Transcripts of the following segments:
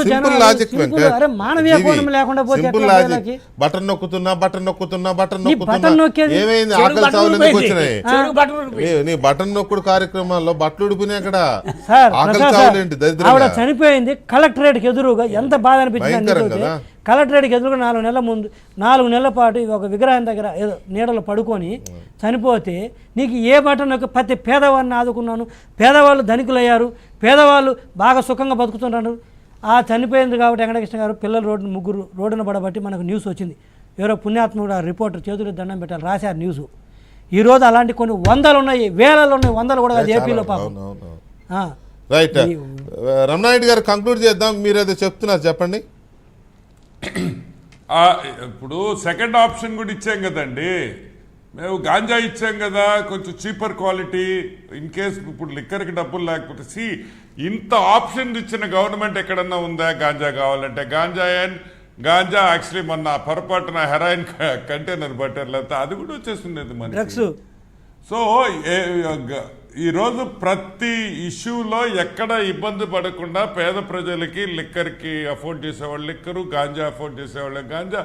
Simple logic button నొక్కుతున్నా ఏమైంది ఆకలి చావులు ఎందుకు వచ్చినాయి నీ బటన్ నొక్కుడు కార్యక్రమాల్లో బట్టలు ఉడిపోయినాయి అక్కడ ఆకలి చావులు ఏంటి ఆవిడ చనిపోయింది కలెక్టరేట్ కి ఎదురుగా ఎంత బాధ అనిపించింది కలెక్టరేట్ కి ఎదురుగా 4 నెలల ముందు 4 నెలల పాటు ఒక విగ్రహం దగ్గర ఏదో నీడలో పడుకొని చనిపోతే నీకు ఏ బటన్ నొక్కి ప్రతి పేదవాడిని ఆదుకున్నాను పేదవాళ్ళు ధనికులయ్యారు పేదవాళ్ళు బాగా సుఖంగా బతుకుతున్నారు ఆ చనిపోయింది కాబట్టి వెంకటకృష్ణ గారు పిల్లలు ముగ్గురు రోడ్డున పడబట్టి మనకు న్యూస్ వచ్చింది ఎవరో పుణ్యాత్ముడు రిపోర్టర్ చేతులు దండం పెట్టాలి రాశారు న్యూస్ ఈరోజు అలాంటి కొన్ని వందలు ఉన్నాయి వేలలో ఉన్నాయి వందలు కూడా ఏపీలో పాపం రైట్ రమణారెడ్డి గారు కంక్లూడ్ చేద్దాం మీరు ఏదో చెప్తున్నారు చెప్పండి ఇప్పుడు సెకండ్ ఆప్షన్ కూడా ఇచ్చాం కదండి మేము గాంజా ఇచ్చాం కదా కొంచెం చీపర్ క్వాలిటీ ఇన్ కేస్ ఇప్పుడు లిక్కర్కి డబ్బులు లేకపోతే ఇంత ఆప్షన్ ఇచ్చిన గవర్నమెంట్ ఎక్కడన్నా ఉందా గాంజా కావాలంటే గాంజా యాక్చువల్లీ మొన్న పొరపాటున హెరాయిన్ కంటైనర్ బట్టర్లేకపోతే అది కూడా వచ్చేస్తుండేది మనకి సో ఈరోజు ప్రతి ఇష్యూలో ఎక్కడ ఇబ్బంది పడకుండా పేద ప్రజలకి లిక్కర్కి అఫోర్డ్ చేసేవాళ్ళు లిక్కరు గాంజా అఫోర్డ్ చేసేవాళ్ళకి ganja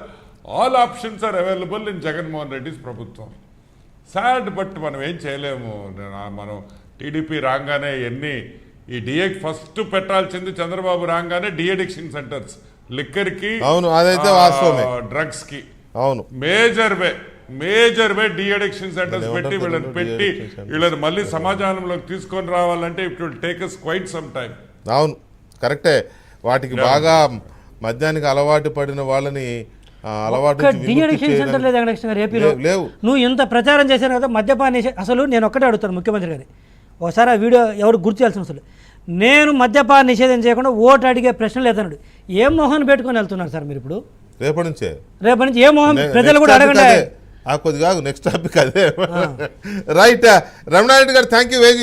all options are available in Jaganmohan Reddy's ప్రభుత్వం సాడ్ బట్ మనం ఏం చేయలేము మనం టీడీపీ రాగానే ఈ ఫస్ట్ పెట్టాల్సింది చంద్రబాబు రాగానే డిఅడిక్షన్ సెంటర్స్ లిక్కర్కి డ్రగ్స్ కి అవును మేజర్ వే డిఅడిక్షన్ సెంటర్స్ పెట్టి వీళ్ళని మళ్ళీ సమాజంలోకి తీసుకొని రావాలంటే it will take us quite some time. అవును కరెక్టే వాటికి బాగా మద్యానికి అలవాటు పడిన వాళ్ళని లేవు. నువ్వు ఇంత ప్రచారం చేశాను కదా మద్యపాన అసలు నేను ఒక్కటే అడుగుతాను ముఖ్యమంత్రి గారి ఒకసారి ఆ వీడియో ఎవరు గుర్తు చేయాల్సిన అసలు మద్యపాన నిషేధం చేయకుండా ఓటు అడిగే ప్రశ్నలు ఎత్తన్నాడు ఏం మొహన్ పెట్టుకొని వెళ్తున్నారు సార్ మీరు ఇప్పుడు రేపటి నుంచి ఏ మొహం ప్రజలు కూడా అడగండి కొద్దిగా నెక్స్ట్ టాపిక్ అదే రైట్ రమణారెడ్డి గారు థ్యాంక్ యూ వెరీ